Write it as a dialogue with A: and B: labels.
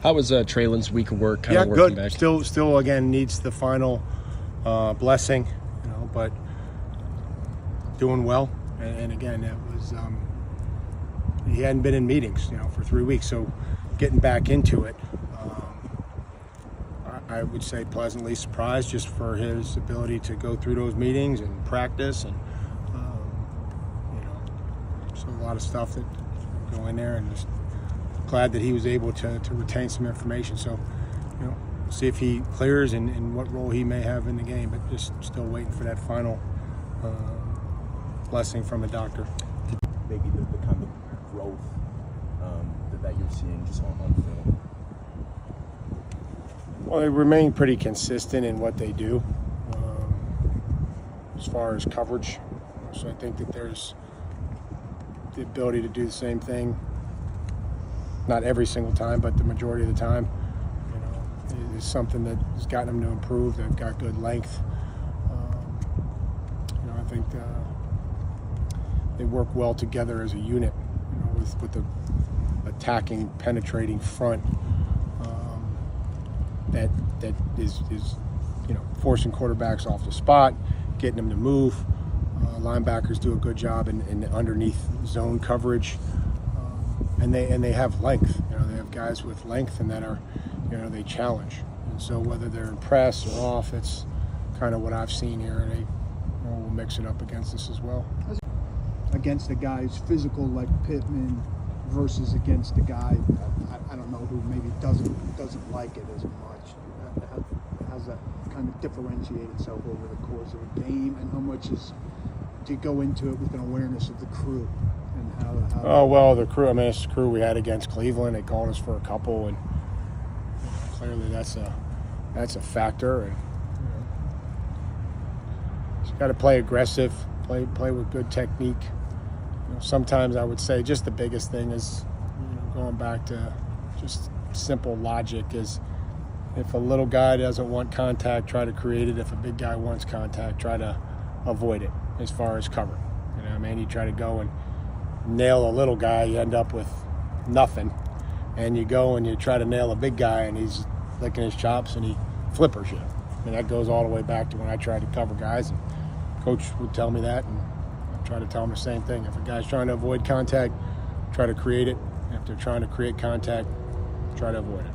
A: How was Treylon's week of work?
B: Yeah,
A: working
B: good.
A: Back?
B: Still, again, needs the final blessing, but doing well. And again, it was he hadn't been in meetings, for 3 weeks, so getting back into it. I would say pleasantly surprised just for his ability to go through those meetings and practice, and so a lot of stuff that go in there, and just glad that he was able to retain some information. So, see if he clears and what role he may have in the game, but just still waiting for that final blessing from a doctor.
C: Maybe the kind of growth that you're seeing just on film.
B: Well, they remain pretty consistent in what they do as far as coverage. So I think that there's the ability to do the same thing, not every single time, but the majority of the time. Is something that has gotten them to improve. They've got good length. I think they work well together as a unit, with the attacking, penetrating front. That is forcing quarterbacks off the spot, getting them to move. Linebackers do a good job in underneath zone coverage, and they have length. They have guys with length and that are, they challenge. And so whether they're in press or off, it's kind of what I've seen here, and they will mix it up against us as well.
D: Against a guy who's physical like Pittman versus against a guy I don't know who maybe doesn't like it as much. How's that kind of differentiate itself over the course of a game, and how much do you go into it with an awareness of the crew and how
B: Oh well, the crew. It's the crew we had against Cleveland. They called us for a couple, and clearly that's a factor. And you got to play aggressive, play with good technique. Sometimes I would say just the biggest thing is going back to just simple logic is if a little guy doesn't want contact, try to create it. If a big guy wants contact, try to avoid it as far as cover. You try to go and nail a little guy, you end up with nothing. And you go and you try to nail a big guy and he's licking his chops and he flippers you. And that goes all the way back to when I tried to cover guys. And coach would tell me that, and I try to tell him the same thing. If a guy's trying to avoid contact, try to create it. If they're trying to create contact, try to avoid it.